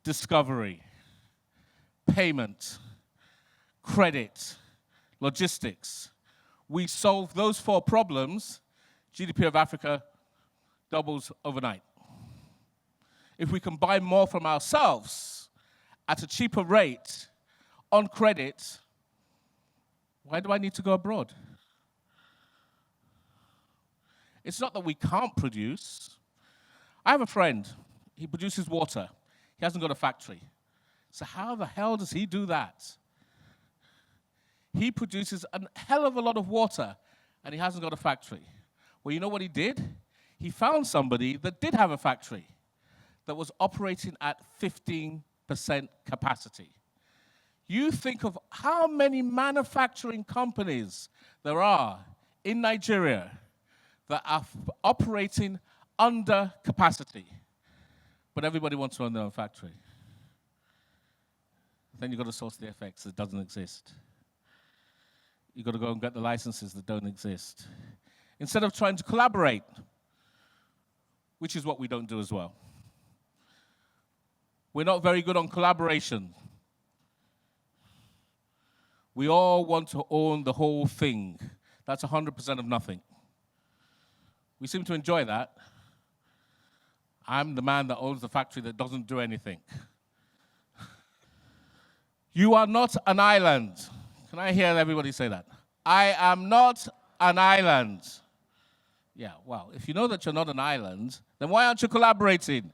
discovery, payment, credit, logistics. We solve those 4 problems, GDP of Africa doubles overnight. If we can buy more from ourselves at a cheaper rate on credit, why do I need to go abroad? It's not that we can't produce. I have a friend, he produces water. He hasn't got a factory. So how the hell does he do that? He produces a hell of a lot of water, and he hasn't got a factory. Well, you know what he did? He found somebody that did have a factory that was operating at 15% capacity. You think of how many manufacturing companies there are in Nigeria that are operating under capacity, but everybody wants to own their own factory. Then you've got to source the FX that doesn't exist. You've got to go and get the licenses that don't exist. Instead of trying to collaborate, which is what we don't do as well. We're not very good on collaboration. We all want to own the whole thing. That's 100% of nothing. We seem to enjoy that. I'm the man that owns the factory that doesn't do anything. You are not an island. Can I hear everybody say that? I am not an island. Yeah, well, if you know that you're not an island, then why aren't you collaborating?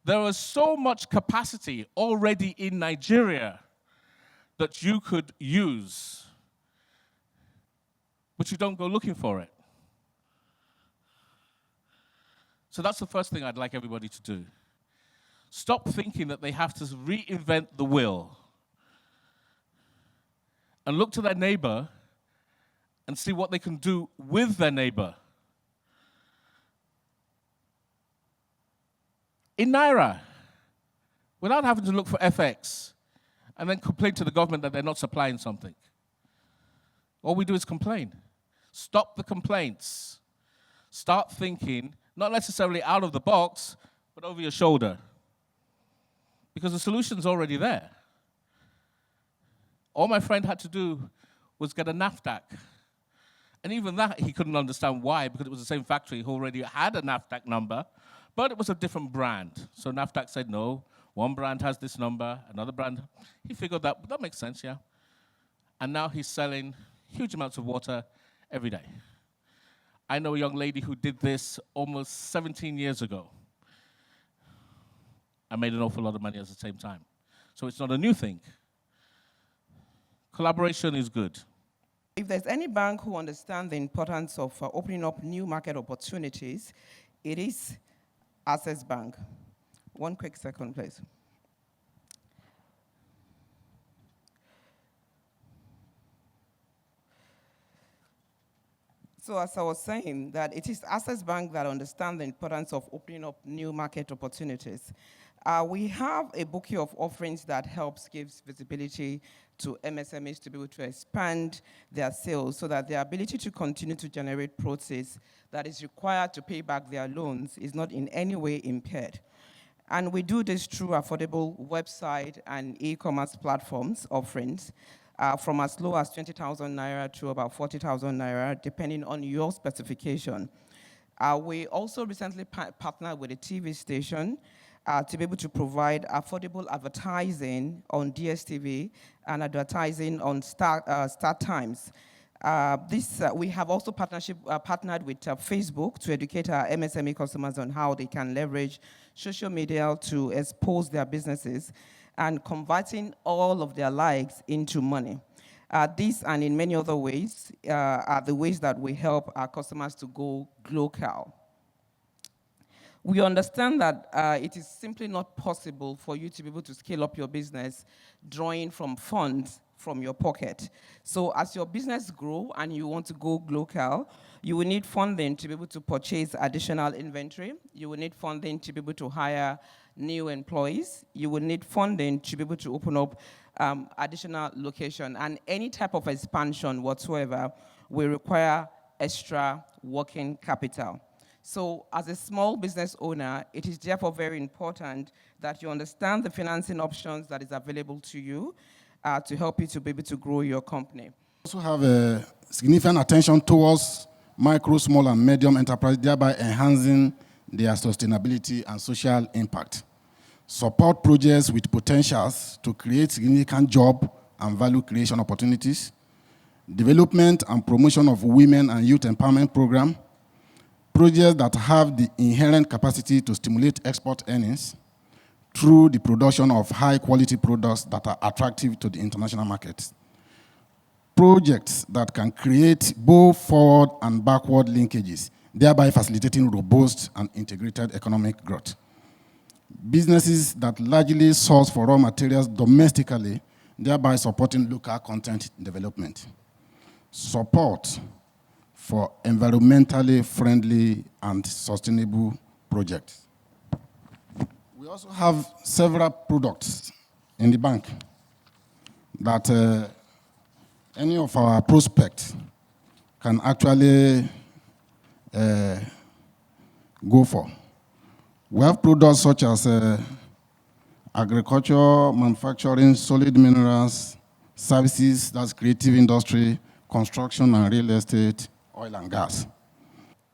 There is so much capacity already in Nigeria that you could use, but you don't go looking for it. So that's the first thing I'd like everybody to do. Stop thinking that they have to reinvent the wheel and look to their neighbor and see what they can do with their neighbor. In Naira, without having to look for FX and then complain to the government that they're not supplying something. All we do is complain. Stop the complaints. Start thinking, not necessarily out of the box, but over your shoulder. Because the solution's already there. All my friend had to do was get a NAFDAC. And even that, he couldn't understand why, because it was the same factory who already had a NAFDAC number, but it was a different brand. So NAFDAC said, no, one brand has this number, another brand. He figured that makes sense, yeah. And now he's selling huge amounts of water every day. I know a young lady who did this almost 17 years ago. I made an awful lot of money at the same time. So it's not a new thing. Collaboration is good. If there's any bank who understands the importance of opening up new market opportunities, it is Access Bank. One quick second, please. So as I was saying, that it is Access Bank that understands the importance of opening up new market opportunities. We have a bouquet of offerings that helps gives visibility to MSMEs to be able to expand their sales so that their ability to continue to generate proceeds that is required to pay back their loans is not in any way impaired. And we do this through affordable website and e-commerce platforms offerings from as low as 20,000 Naira to about 40,000 Naira, depending on your specification. We also recently partnered with a TV station to be able to provide affordable advertising on DSTV and advertising on Star Times. We have also partnered with Facebook to educate our MSME customers on how they can leverage social media to expose their businesses and converting all of their likes into money. This and in many other ways are the ways that we help our customers to go global. We understand that it is simply not possible for you to be able to scale up your business drawing from funds from your pocket. So as your business grows and you want to go global, you will need funding to be able to purchase additional inventory. You will need funding to be able to hire new employees. You will need funding to be able to open up additional location. And any type of expansion whatsoever will require extra working capital. So as a small business owner, it is therefore very important that you understand the financing options that is available to you to help you to be able to grow your company. Also have a significant attention towards micro, small, and medium enterprise, thereby enhancing their sustainability and social impact. Support projects with potentials to create significant job and value creation opportunities. Development and promotion of women and youth empowerment program. Projects that have the inherent capacity to stimulate export earnings through the production of high-quality products that are attractive to the international markets. Projects that can create both forward and backward linkages, thereby facilitating robust and integrated economic growth. Businesses that largely source for raw materials domestically, thereby supporting local content development. Support for environmentally friendly and sustainable projects. We also have several products in the bank that any of our prospects can actually go for. We have products such as agriculture, manufacturing, solid minerals, services, that's creative industry, construction and real estate, oil and gas.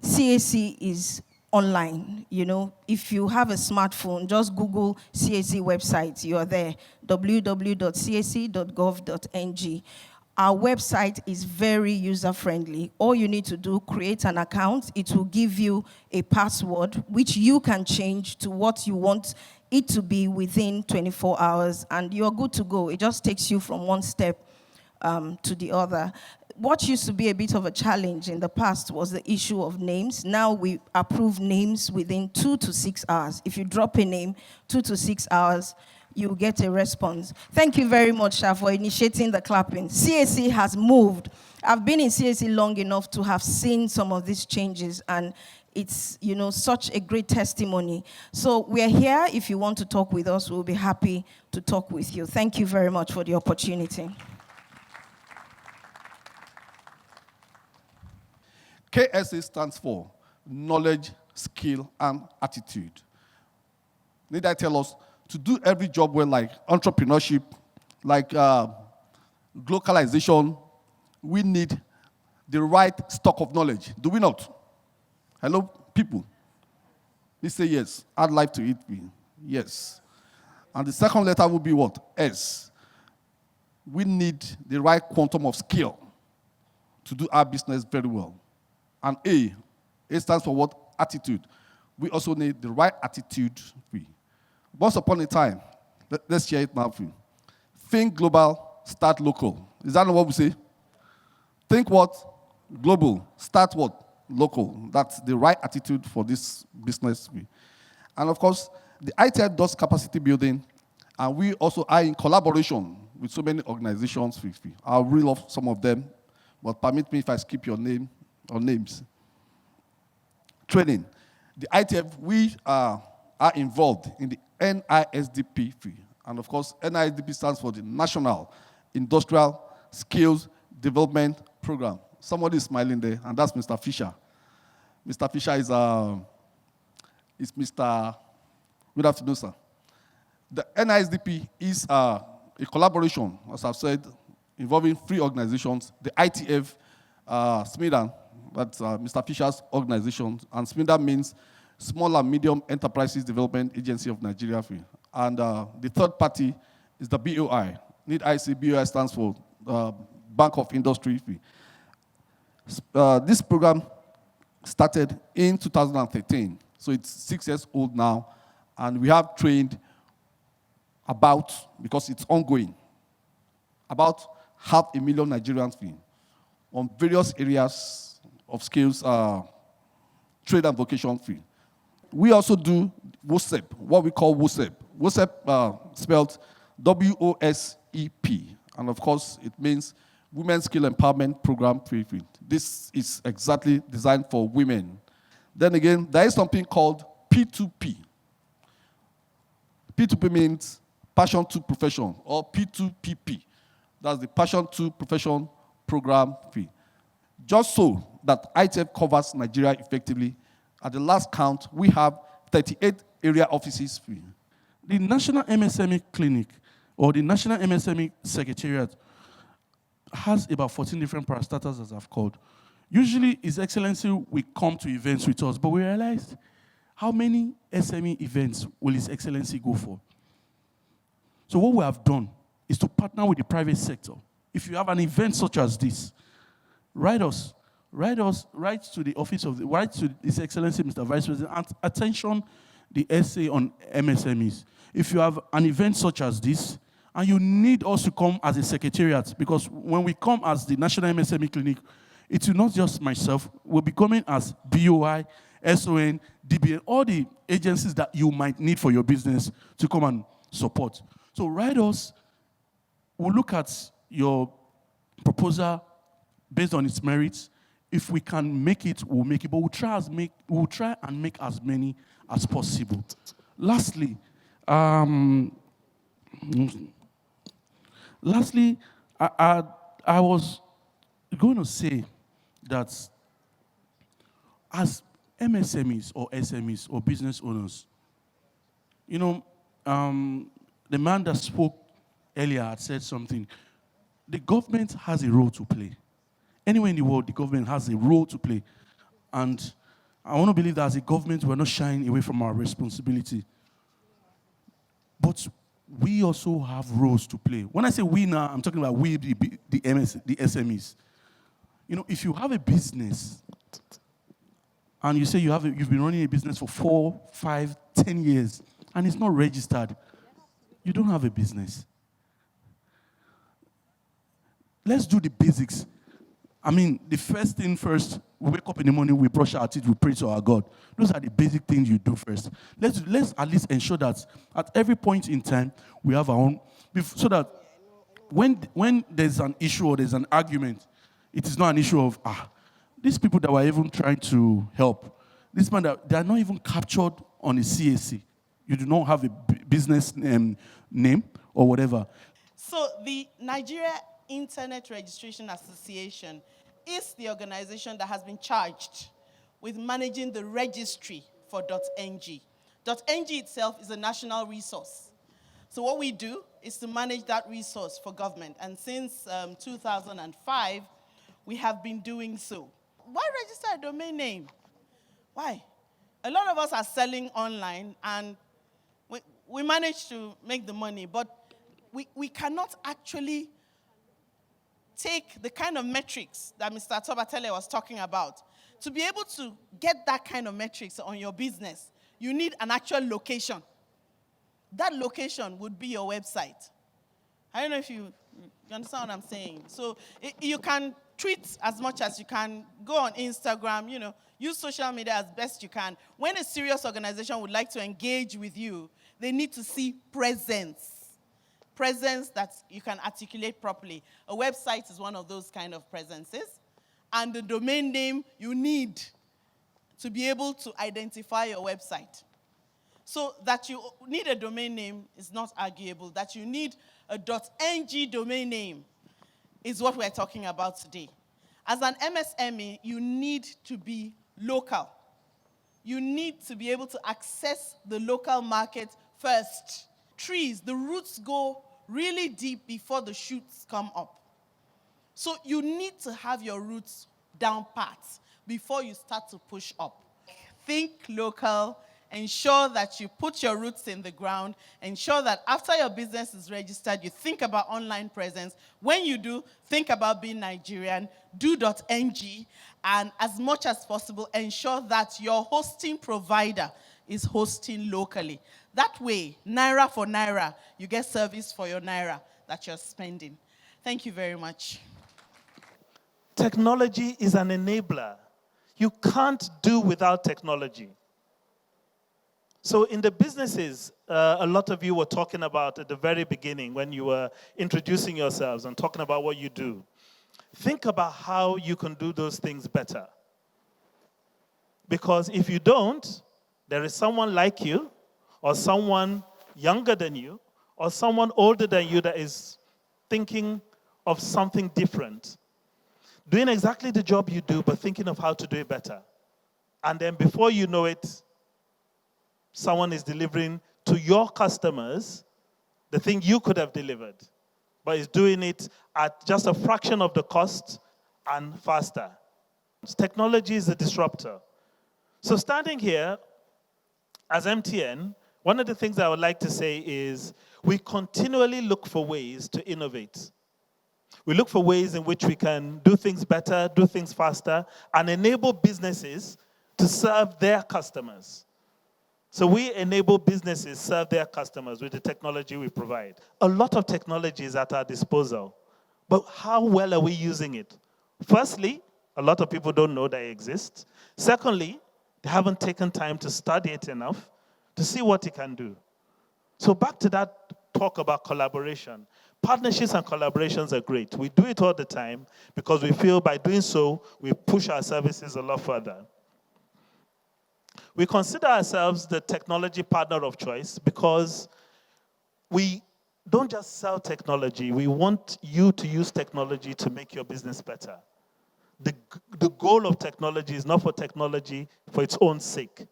CAC is online. You know, if you have a smartphone, just Google CAC website. You are there, www.cac.gov.ng. Our website is very user-friendly. All you need to do, create an account. It will give you a password, which you can change to what you want it to be within 24 hours, and you're good to go. It just takes you from one step to the other. What used to be a bit of a challenge in the past was the issue of names. Now we approve names within 2 to 6 hours. If you drop a name, 2 to 6 hours, you get a response. Thank you very much, Sha, for initiating the clapping. CAC has moved. I've been in CAC long enough to have seen some of these changes, and it's, you know, such a great testimony. So we're here. If you want to talk with us, we'll be happy to talk with you. Thank you very much for the opportunity. KSA stands for knowledge, skill, and attitude. Need I tell us to do every job well, like entrepreneurship, like glocalization, we need the right stock of knowledge. Do we not? Hello, people? Please say yes. Add life to it. Yes. And the second letter will be what? S. We need the right quantum of skill to do our business very well. And A stands for what? Attitude. We also need the right attitude. Once upon a time, let's share it now. Think global, start local. Is that not what we say? Think what? Global. Start what? Local. That's the right attitude for this business. And of course, the ITF does capacity building, and we also are in collaboration with so many organizations. I'll reel off some of them, but permit me if I skip your name or names. Training. The ITF, we are involved in the NISDP. And of course, NISDP stands for the National Industrial Skills Development Program. Somebody is smiling there, and that's Mr. Fisher. Mr. Fisher is Mr. Good afternoon, sir. The NISDP is a collaboration, as I've said, involving 3 organizations, the ITF, SMIDA, that's Mr. Fisher's organization, and SMIDA means Small and Medium Enterprises Development Agency of Nigeria. And the third party is the BOI. Need I say BOI stands for Bank of Industry. This program started in 2013, so it's 6 years old now, and we have trained about, because it's ongoing, about 500,000 Nigerians on various areas of skills, trade and vocation field. We also do WOSEP, what we call WOSEP. WOSEP spelled WOSEP, and of course it means Women's Skill Empowerment Program. This is exactly designed for women. Then again, there is something called P2P. P2P means Passion to Profession, or P2PP. That's the Passion to Profession Program. Just so that ITF covers Nigeria effectively, At the last count, we have 38 area offices free. The National MSME Clinic or the National MSME Secretariat has about 14 different parastatals, as I've called. Usually, His Excellency will come to events with us, but we realized how many SME events will His Excellency go for? So what we have done is to partner with the private sector. If you have an event such as this, write to the office of write to His Excellency, Mr. Vice President, attention the essay on MSMEs. If you have an event such as this, and you need us to come as a secretariat, because when we come as the National MSME Clinic, it will not just myself, we'll be coming as BOI, SON, DBN, all the agencies that you might need for your business to come and support. So write us, we'll look at your proposal based on its merits. If we can make it, we'll make it, but we'll try and make as many as possible. Lastly, I was going to say that as MSMEs or SMEs or business owners, the man that spoke earlier had said something. The government has a role to play. Anywhere in the world, the government has a role to play. And I want to believe that as a government, we're not shying away from our responsibility. But we also have roles to play. When I say we now, I'm talking about we, the SMEs. If you have a business and you say you've been running a business for 4, 5, 10 years and it's not registered, you don't have a business. Let's do the basics. The first thing first, we wake up in the morning, we brush our teeth, we pray to our God. Those are the basic things you do first. Let's at least ensure that at every point in time, we have our own, so that when there's an issue or there's an argument, it is not an issue of, these people that were even trying to help, this man, they are not even captured on a CAC. You do not have a business name or whatever. So the Nigeria Internet Registration Association is the organization that has been charged with managing the registry for .ng. .ng itself is a national resource. So what we do is to manage that resource for government. And since 2005, we have been doing so. Why register a domain name? Why? A lot of us are selling online, and we manage to make the money, but we cannot actually take the kind of metrics that Mr. Tobatele was talking about. To be able to get that kind of metrics on your business, you need an actual location. That location would be your website. I don't know if you understand what I'm saying. So you can tweet as much as you can, go on Instagram, use social media as best you can. When a serious organization would like to engage with you, they need to see presence that you can articulate properly. A website is one of those kind of presences. And the domain name you need to be able to identify your website. So that you need a domain name is not arguable. That you need a .ng domain name is what we're talking about today. As an MSME, you need to be local. You need to be able to access the local market first. Trees, the roots go really deep before the shoots come up. So you need to have your roots down pat before you start to push up. Think local. Ensure that you put your roots in the ground. Ensure that after your business is registered, you think about online presence. When you do, think about being Nigerian. Do .ng. And as much as possible, ensure that your hosting provider is hosting locally. That way, naira for naira, you get service for your naira that you're spending. Thank you very much. Technology is an enabler. You can't do without technology. So in the businesses, a lot of you were talking about at the very beginning when you were introducing yourselves and talking about what you do. Think about how you can do those things better. Because if you don't, there is someone like you, or someone younger than you, or someone older than you that is thinking of something different. Doing exactly the job you do, but thinking of how to do it better. And then before you know it, someone is delivering to your customers the thing you could have delivered, but is doing it at just a fraction of the cost and faster. Technology is a disruptor. So standing here as MTN, one of the things I would like to say is we continually look for ways to innovate. We look for ways in which we can do things better, do things faster, and enable businesses to serve their customers. So we enable businesses serve their customers with the technology we provide. A lot of technology is at our disposal, but how well are we using it? Firstly, a lot of people don't know that it exists. Secondly, they haven't taken time to study it enough to see what it can do. So back to that talk about collaboration. Partnerships and collaborations are great. We do it all the time because we feel by doing so, we push our services a lot further. We consider ourselves the technology partner of choice because we don't just sell technology. We want you to use technology to make your business better. The goal of technology is not for technology for its own sake.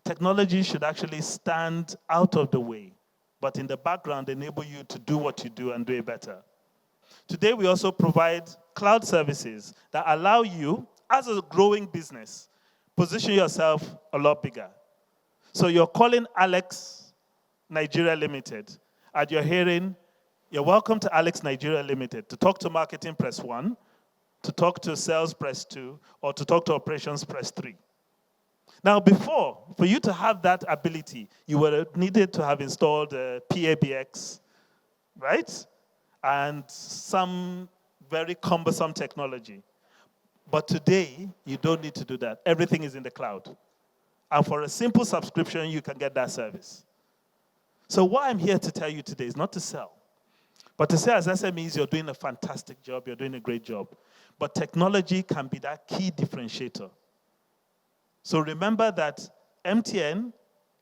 Technology should actually stand out of the way, but in the background enable you to do what you do and do it better. Today, we also provide cloud services that allow you, as a growing business, position yourself a lot bigger. So you're calling Alex Nigeria Limited, and you're hearing, you're welcome to Alex Nigeria Limited. To talk to marketing, press 1. To talk to sales, press 2. Or to talk to operations, press 3. Now before, for you to have that ability, you would have needed to have installed PABX, right? And some very cumbersome technology. But today, you don't need to do that. Everything is in the cloud. And for a simple subscription, you can get that service. So what I'm here to tell you today is not to sell, but to say as SMEs, you're doing a fantastic job, you're doing a great job. But technology can be that key differentiator. So remember that MTN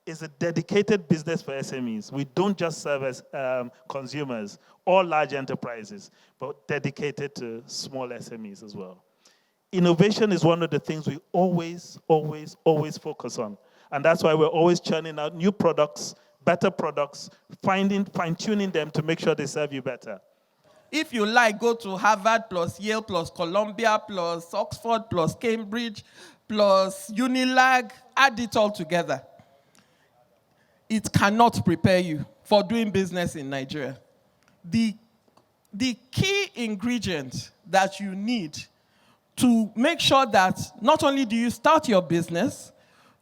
is a dedicated business for SMEs. We don't just serve as consumers or large enterprises, but dedicated to small SMEs as well. Innovation is one of the things we always focus on. And that's why we're always churning out new products, better products, fine-tuning them to make sure they serve you better. If you like, go to Harvard plus Yale plus Columbia plus Oxford plus Cambridge plus Unilag, add it all together. It cannot prepare you for doing business in Nigeria. The key ingredient that you need to make sure that not only do you start your business,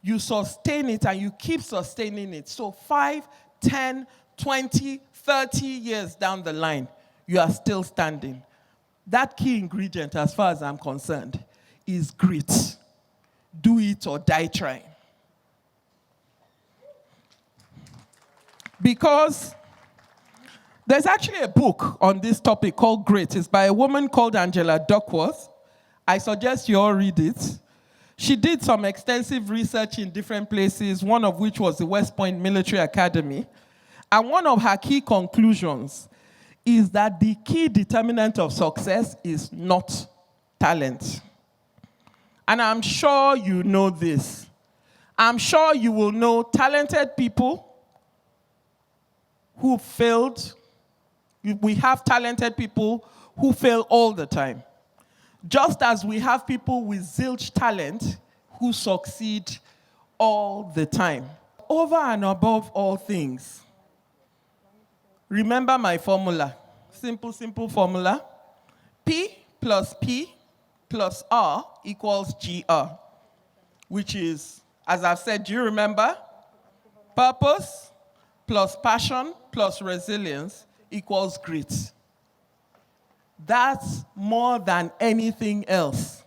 you sustain it and you keep sustaining it. So 5, 10, 20, 30 years down the line, you are still standing. That key ingredient, as far as I'm concerned, is grit. Do it or die trying. Because there's actually a book on this topic called Grit. It's by a woman called Angela Duckworth. I suggest you all read it. She did some extensive research in different places, one of which was the West Point Military Academy. And one of her key conclusions is that the key determinant of success is not talent. And I'm sure you know this. I'm sure you will know talented people who failed. We have talented people who fail all the time. Just as we have people with zilch talent who succeed all the time. Over and above all things, remember my formula. Simple formula. P plus R equals GR, which is, as I've said, do you remember? Purpose plus passion plus resilience equals grit. That's more than anything else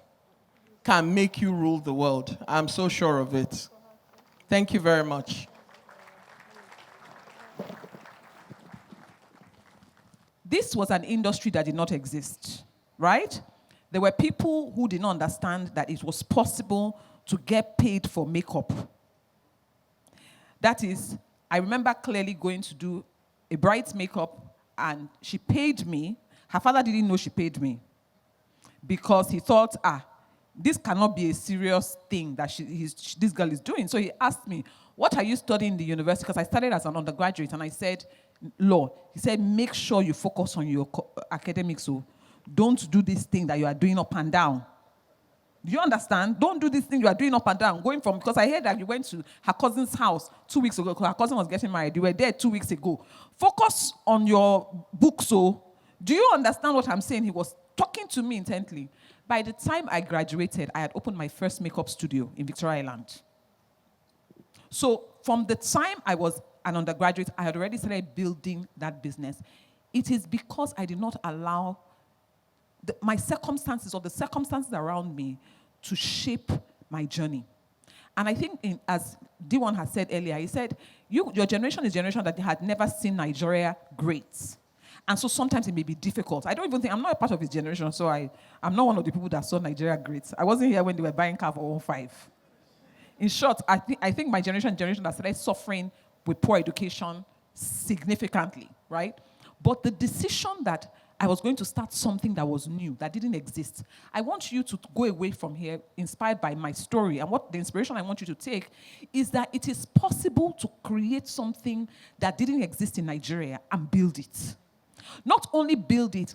can make you rule the world. I'm so sure of it. Thank you very much. This was an industry that did not exist, right? There were people who did not understand that it was possible to get paid for makeup. That is, I remember clearly going to do a bride's makeup, and she paid me. Her father didn't know she paid me because he thought, this cannot be a serious thing that this girl is doing. So he asked me, what are you studying in the university? Because I started as an undergraduate, and I said, law. He said, make sure you focus on your academics. So don't do this thing that you are doing up and down. Do you understand? Don't do this thing you are doing up and down. Going from, because I heard that you went to her cousin's house 2 weeks ago, because her cousin was getting married. You were there 2 weeks ago. Focus on your book. So do you understand what I'm saying? He was talking to me intently. By the time I graduated, I had opened my first makeup studio in Victoria Island. So from the time I was an undergraduate, I had already started building that business. It is because I did not allow my circumstances or the circumstances around me to shape my journey. And I think, as D1 has said earlier, he said, your generation is a generation that had never seen Nigeria great. And so sometimes it may be difficult. I don't even think, I'm not a part of his generation, so I'm not one of the people that saw Nigeria great. I wasn't here when they were buying car for 1.5. In short, I think my generation that started suffering with poor education significantly, right? But the decision that I was going to start something that was new, that didn't exist. I want you to go away from here inspired by my story. And what the inspiration I want you to take is that it is possible to create something that didn't exist in Nigeria and build it. Not only build it,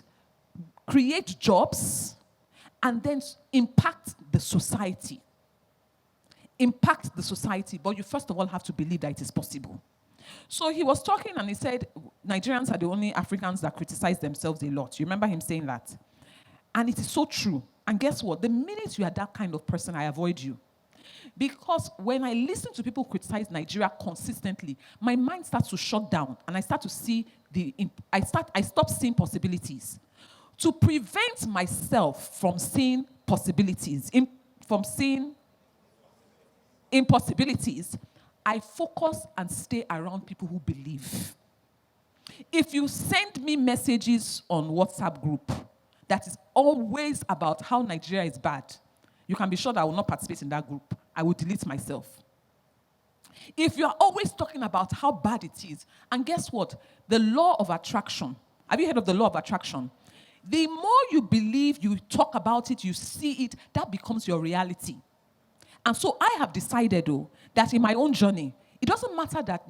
create jobs, and then impact the society. Impact the society, but you first of all have to believe that it is possible. So he was talking and he said, Nigerians are the only Africans that criticize themselves a lot. You remember him saying that? And it is so true. And guess what? The minute you are that kind of person, I avoid you. Because when I listen to people criticize Nigeria consistently, my mind starts to shut down and I start to see I stop seeing possibilities. To prevent myself from seeing possibilities, from seeing impossibilities, I focus and stay around people who believe. If you send me messages on WhatsApp group that is always about how Nigeria is bad, you can be sure that I will not participate in that group. I will delete myself. If you are always talking about how bad it is, and guess what? The law of attraction. Have you heard of the law of attraction? The more you believe, you talk about it, you see it, that becomes your reality. And so I have decided, though, that in my own journey, it doesn't matter that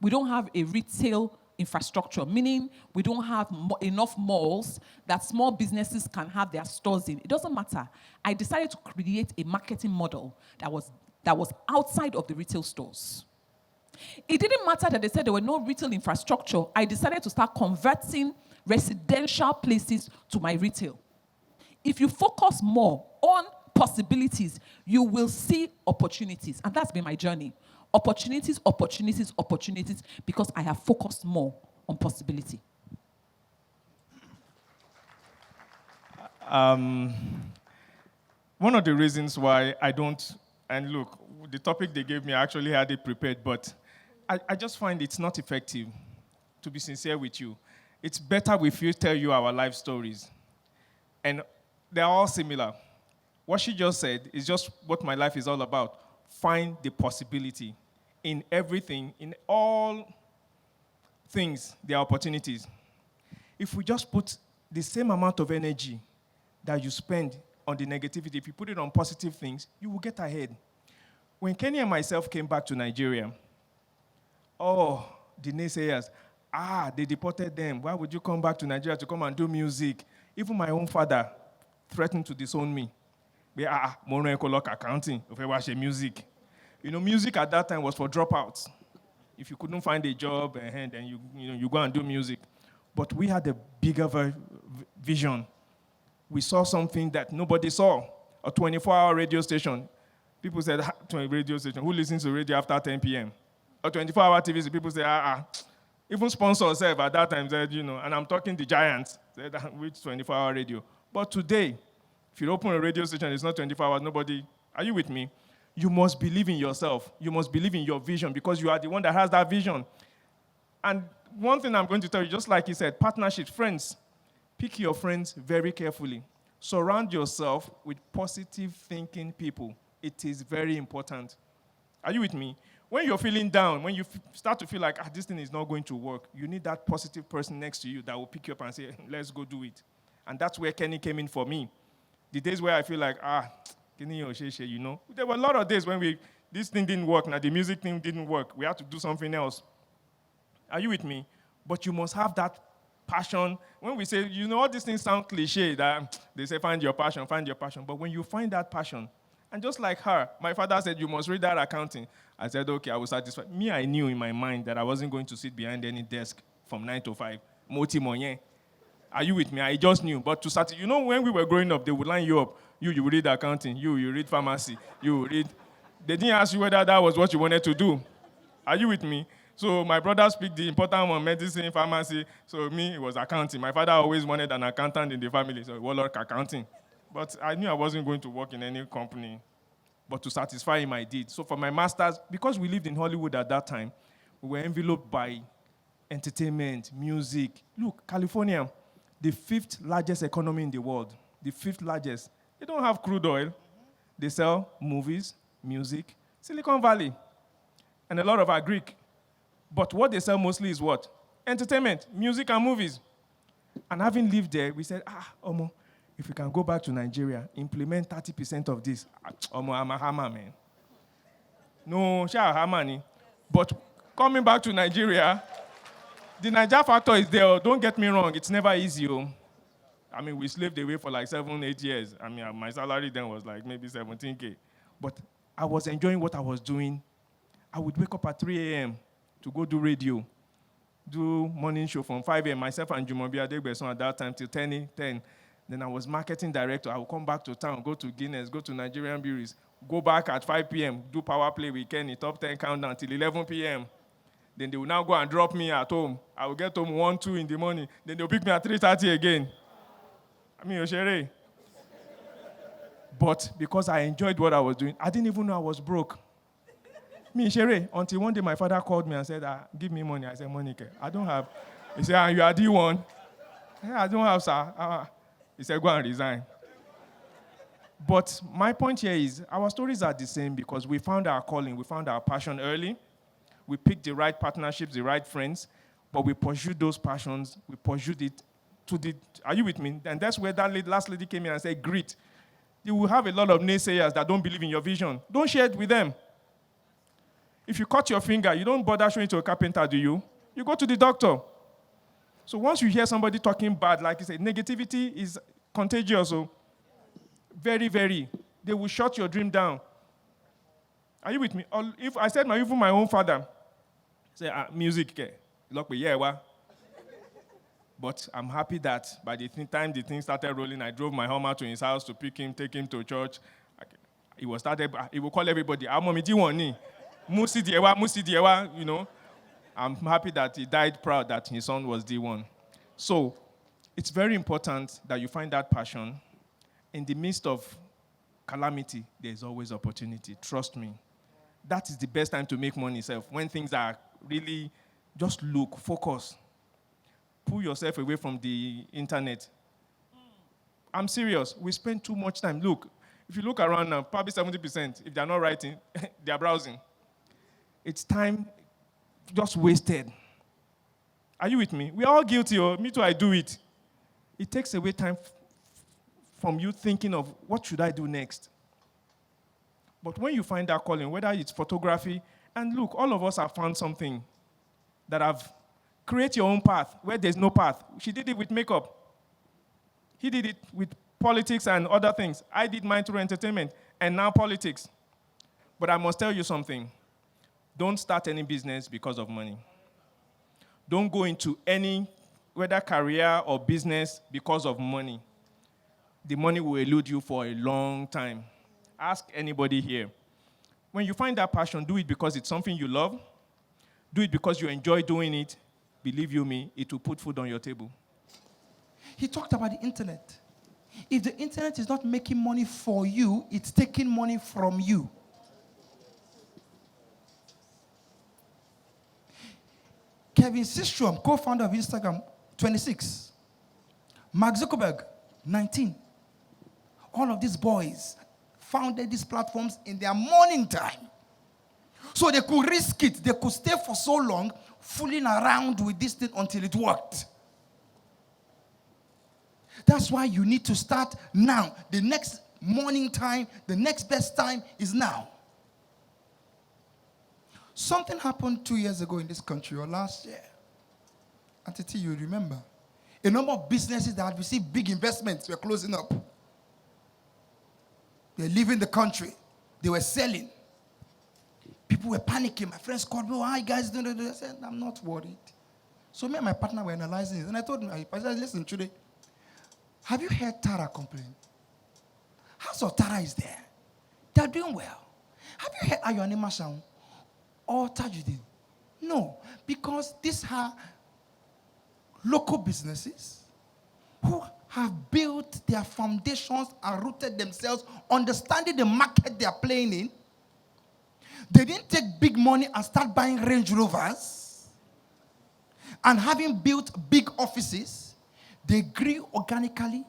we don't have a retail infrastructure, meaning we don't have enough malls that small businesses can have their stores in. It doesn't matter. I decided to create a marketing model that was outside of the retail stores. It didn't matter that they said there were no retail infrastructure. I decided to start converting residential places to my retail. If you focus more on possibilities, you will see opportunities. And that's been my journey. Opportunities, opportunities, opportunities, because I have focused more on possibility. One of the reasons why I don't, and look, the topic they gave me, I actually had it prepared, but I just find it's not effective, to be sincere with you. It's better if we tell you our life stories. And they're all similar. What she just said is just what my life is all about. Find the possibility. In everything, in all things, there are opportunities. If we just put the same amount of energy that you spend on the negativity, if you put it on positive things, you will get ahead. When Kenny and myself came back to Nigeria, the naysayers, they deported them. Why would you come back to Nigeria to come and do music? Even my own father threatened to disown me. Accounting, if I watch music. You know, music at that time was for dropouts. If you couldn't find a job, then you go and do music. But we had a bigger vision. We saw something that nobody saw. A 24-hour radio station. People said, to a radio station, who listens to radio after 10 p.m.? A 24-hour TV, people say, Even sponsors said at that time said, and I'm talking the giants, said, which 24-hour radio? But today, if you open a radio station, it's not 24 hours, nobody, are you with me? You must believe in yourself. You must believe in your vision because you are the one that has that vision. And one thing I'm going to tell you, just like he said, partnerships, friends. Pick your friends very carefully. Surround yourself with positive thinking people. It is very important. Are you with me? When you're feeling down, when you start to feel like, this thing is not going to work, you need that positive person next to you that will pick you up and say, let's go do it. And that's where Kenny came in for me. The days where I feel like, you know. There were a lot of days when this thing didn't work, now the music thing didn't work. We had to do something else. Are you with me? But you must have that passion. When we say, you know, all these things sound cliche, that they say, find your passion, find your passion. But when you find that passion, and just like her, my father said, you must read that accounting. I said, okay, I will satisfy. Me, I knew in my mind that I wasn't going to sit behind any desk from 9 to 5. Moti monye. Are you with me? I just knew. But to satisfy, you know, when we were growing up, they would line you up. You read accounting. You read pharmacy. You read. They didn't ask you whether that was what you wanted to do. Are you with me? So my brother speak the important one, medicine, pharmacy. So me, it was accounting. My father always wanted an accountant in the family, so Warlock accounting. But I knew I wasn't going to work in any company. But to satisfy him, I did. So for my master's, because we lived in Hollywood at that time, we were enveloped by entertainment, music. Look, California, the 5th largest economy in the world, the 5th largest. They don't have crude oil. They sell movies, music, Silicon Valley, and a lot of agric. But what they sell mostly is what? Entertainment, music, and movies. And having lived there, we said, Omo, if we can go back to Nigeria, implement 30% of this, Omo, I'm a hammer, man. No, shall hammer ni. But coming back to Nigeria, the Niger factor is there. Don't get me wrong, it's never easy. I mean, we slaved away for like 7, 8 years. I mean, my salary then was like maybe 17K. But I was enjoying what I was doing. I would wake up at 3 a.m. to go do radio, do morning show from 5 a.m. Myself and Jumobi Adegbeson at that time till 10. Then I was marketing director. I would come back to town, go to Guinness, go to Nigerian breweries, go back at 5 p.m., do power play with Kenny, top 10 countdown till 11 p.m. Then they will now go and drop me at home. I will get home 1, 2 in the morning. Then they'll pick me at 3:30 again. I mean, Oshere. But because I enjoyed what I was doing, I didn't even know I was broke. Me, Shere, until one day my father called me and said, give me money. I said, Monica, I don't have. He said, you are D1. I don't have, sir. He said, go and resign. But my point here is, our stories are the same because we found our calling, we found our passion early. We picked the right partnerships, the right friends, but we pursued those passions. We pursued it to the, are you with me? And that's where that last lady came in and said, grit. You will have a lot of naysayers that don't believe in your vision. Don't share it with them. If you cut your finger, you don't bother showing it to a carpenter, do you? You go to the doctor. So once you hear somebody talking bad, like you say, negativity is contagious. So very, very. They will shut your dream down. Are you with me? If I said even my own father, say, music, look, yeah, well. But I'm happy that by the time the thing started rolling, I drove my Hummer to his house to pick him, take him to church. He will call everybody, Mommy, do you want me? Musi Diewa, you know. I'm happy that he died proud that his son was D1. So it's very important that you find that passion. In the midst of calamity, there's always opportunity. Trust me. That is the best time to make money, self. When things are really, just look, focus. Pull yourself away from the internet. I'm serious. We spend too much time. Look, if you look around now, probably 70%, if they're not writing, they're browsing. It's time just wasted. Are you with me? We're all guilty. Me too, I do it. It takes away time from you thinking of what should I do next. But when you find that calling, whether it's photography, and look, all of us have found something that have create your own path where there's no path. She did it with makeup. He did it with politics and other things. I did mine through entertainment and now politics. But I must tell you something. Don't start any business because of money. Don't go into any, whether career or business, because of money. The money will elude you for a long time. Ask anybody here. When you find that passion, do it because it's something you love. Do it because you enjoy doing it. Believe you me, it will put food on your table. He talked about the internet. If the internet is not making money for you, it's taking money from you. Kevin Systrom, co-founder of Instagram, 26. Mark Zuckerberg, 19. All of these boys founded these platforms in their morning time. So they could risk it. They could stay for so long fooling around with this thing until it worked. That's why you need to start now. The next morning time, the next best time is now. Something happened 2 years ago in this country, or last year. Auntie, you remember. A number of businesses that had received big investments were closing up. They were leaving the country. They were selling. People were panicking. My friends called me, "Oh, hi guys." I said, "I'm not worried." So me and my partner were analyzing it. And I told him, I said, "Listen, today, have you heard Tara complain? House of Tara is there. They're doing well. Have you heard Ayone sound or Tajudin? No, because these are local businesses who have built their foundations and rooted themselves, understanding the market they are playing in. They didn't take big money and start buying Range Rovers and having built big offices. They grew organically,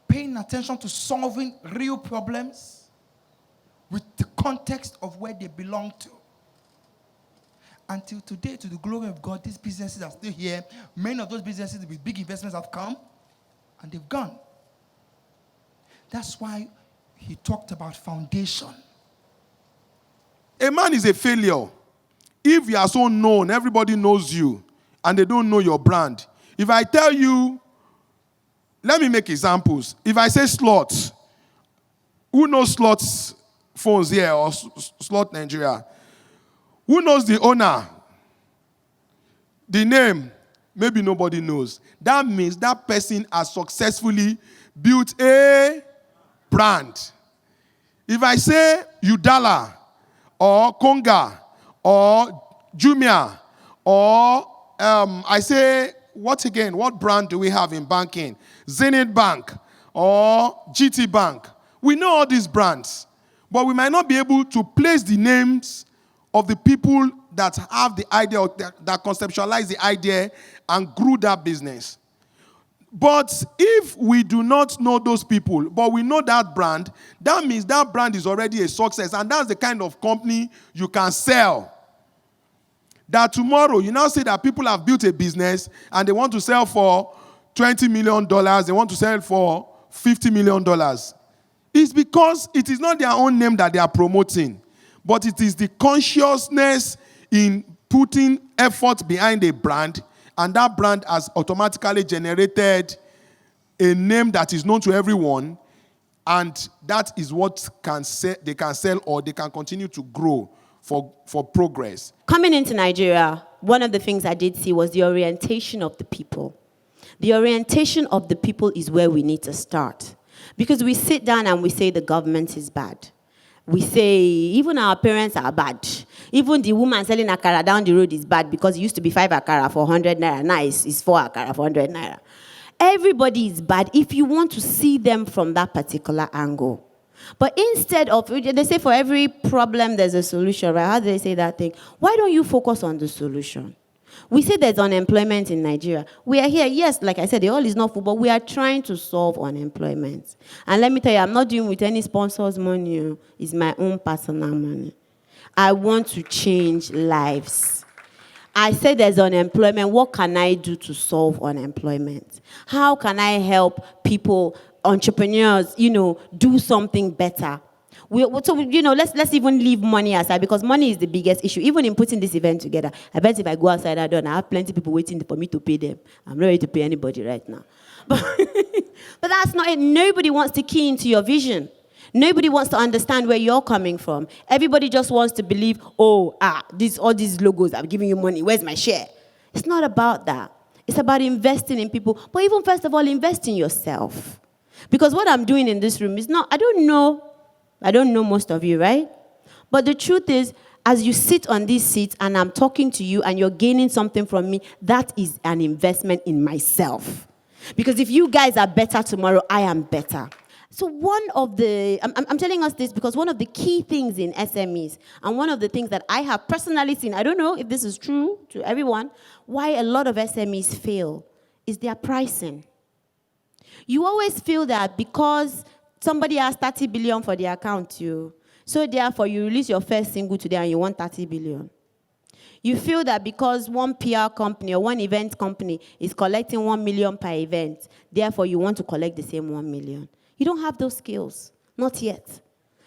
paying attention to solving real problems with the context of where they belong to. Until today, to the glory of God, these businesses are still here. Many of those businesses with big investments have come and they've gone. That's why he talked about foundation. A man is a failure if you are so known, everybody knows you, and they don't know your brand. If I tell you, let me make examples. If I say slots, who knows slots phones here or slot Nigeria? Who knows the owner? The name, maybe nobody knows. That means that person has successfully built a brand. If I say Udala or Konga or Jumia or I say, what again? What brand do we have in banking? Zenith Bank or GT Bank. We know all these brands, but we might not be able to place the names of the people that have the idea or that conceptualize the idea and grew that business. But if we do not know those people, but we know that brand, that means that brand is already a success, and that's the kind of company you can sell. That tomorrow, you now say that people have built a business and they want to sell for $20 million, they want to sell for $50 million. It's because it is not their own name that they are promoting, but it is the consciousness in putting effort behind a brand, and that brand has automatically generated a name that is known to everyone, and that is what they can sell or they can continue to grow for progress. Coming into Nigeria, one of the things I did see was the orientation of the people. The orientation of the people is where we need to start. Because we sit down and we say the government is bad. We say even our parents are bad. Even the woman selling akara down the road is bad because it used to be 5 akara for 100 naira. Now it's 4 akara for 100 naira. Everybody is bad if you want to see them from that particular angle. But instead of, they say for every problem there's a solution, right? How do they say that thing? Why don't you focus on the solution? We say there's unemployment in Nigeria. We are here, yes, like I said, the all is not full, but we are trying to solve unemployment. And let me tell you, I'm not doing with any sponsor's money. It's my own personal money. I want to change lives. I said there's unemployment. What can I do to solve unemployment? How can I help people, entrepreneurs, do something better? Let's even leave money aside, because money is the biggest issue. Even in putting this event together, I bet if I go outside that door and I have plenty of people waiting for me to pay them. I'm not ready to pay anybody right now. But that's not it. Nobody wants to key into your vision. Nobody wants to understand where you're coming from. Everybody just wants to believe, all these logos are giving you money. Where's my share? It's not about that. It's about investing in people. But even first of all, invest in yourself. Because what I'm doing in this room is not, I don't know most of you, right? But the truth is, as you sit on these seats and I'm talking to you and you're gaining something from me, that is an investment in myself. Because if you guys are better tomorrow, I am better. So I'm telling us this because one of the key things in SMEs, and one of the things that I have personally seen, I don't know if this is true to everyone, why a lot of SMEs fail is their pricing. You always feel that because somebody has 30 billion for their account, so therefore you release your first single today and you want 30 billion. You feel that because one PR company or one event company is collecting 1 million per event, therefore you want to collect the same 1 million. You don't have those skills, not yet.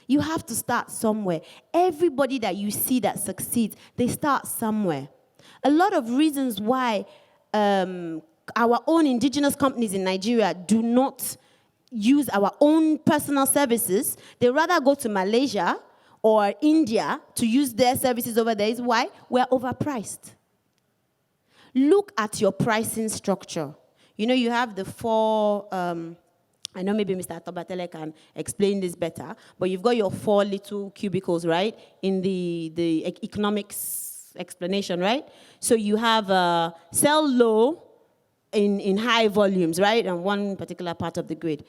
You have to start somewhere. Everybody that you see that succeeds, they start somewhere. A lot of reasons why our own indigenous companies in Nigeria do not use our own personal services. They rather go to Malaysia or India to use their services over there is why? We're overpriced. Look at your pricing structure. You know, you have the four, I know maybe Mr. Tobatele can explain this better, but you've got your 4 little cubicles, right, in the economics explanation, right? So you have sell low in high volumes, right, on one particular part of the grid.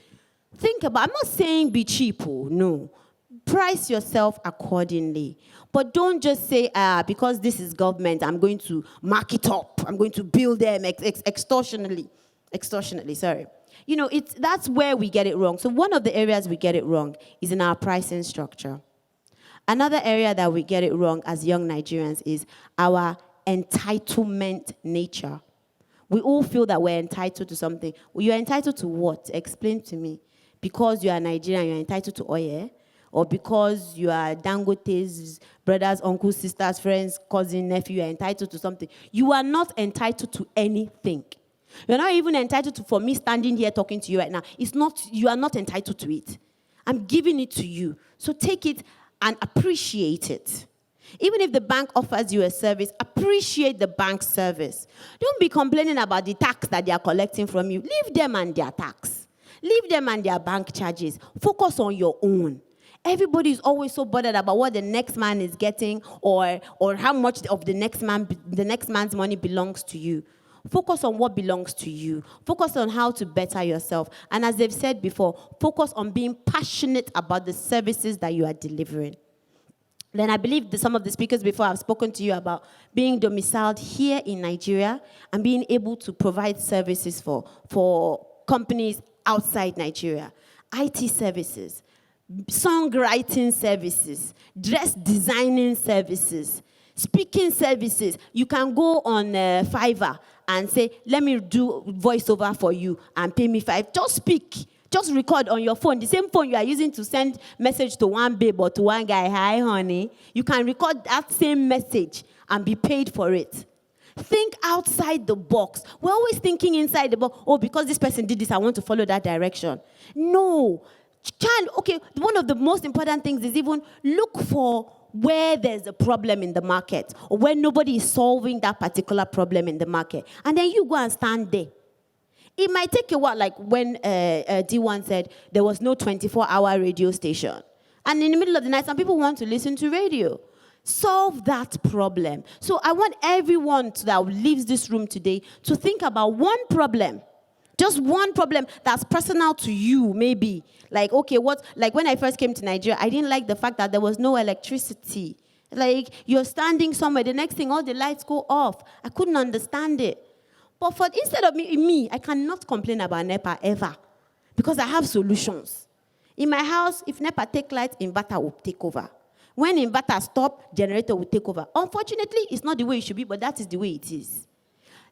Think about, I'm not saying be cheap, no. Price yourself accordingly. But don't just say, because this is government, I'm going to mark it up. I'm going to bill them extortionately, sorry. You know, that's where we get it wrong. So one of the areas we get it wrong is in our pricing structure. Another area that we get it wrong as young Nigerians is our entitlement nature. We all feel that we're entitled to something. Well, you're entitled to what? Explain to me. Because you are Nigerian, you're entitled to oil? Or because you are Dangote's brothers, uncles, sisters, friends, cousin, nephew, you're entitled to something. You are not entitled to anything. You're not even entitled to, for me standing here talking to you right now. You are not entitled to it. I'm giving it to you. So take it and appreciate it. Even if the bank offers you a service, appreciate the bank's service. Don't be complaining about the tax that they are collecting from you. Leave them and their tax. Leave them and their bank charges. Focus on your own. Everybody is always so bothered about what the next man is getting or how much of the next man's money belongs to you. Focus on what belongs to you. Focus on how to better yourself. And as they've said before, focus on being passionate about the services that you are delivering. Then I believe some of the speakers before have spoken to you about being domiciled here in Nigeria and being able to provide services for companies outside Nigeria. IT services, songwriting services, dress designing services, speaking services. You can go on Fiverr and say, let me do voiceover for you and pay me $5. Just speak. Just record on your phone. The same phone you are using to send message to one babe or to one guy, hi, honey. You can record that same message and be paid for it. Think outside the box. We're always thinking inside the box. Oh, because this person did this, I want to follow that direction. No. Okay, one of the most important things is even look for where there's a problem in the market or where nobody is solving that particular problem in the market. And then you go and stand there. It might take a while, like when D1 said there was no 24-hour radio station. And in the middle of the night, some people want to listen to radio. Solve that problem. So I want everyone that leaves this room today to think about one problem. Just one problem that's personal to you, maybe. Like, okay, like when I first came to Nigeria, I didn't like the fact that there was no electricity. Like, you're standing somewhere, the next thing, all the lights go off. I couldn't understand it. But instead of me, I cannot complain about NEPA ever. Because I have solutions. In my house, if NEPA take light, inverter will take over. When inverter stop, generator will take over. Unfortunately, it's not the way it should be, but that is the way it is.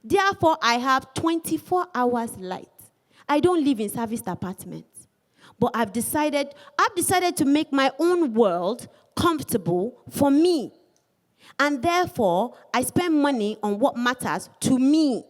Therefore, I have 24 hours light. I don't live in serviced apartments. But I've decided to make my own world comfortable for me. And therefore, I spend money on what matters to me.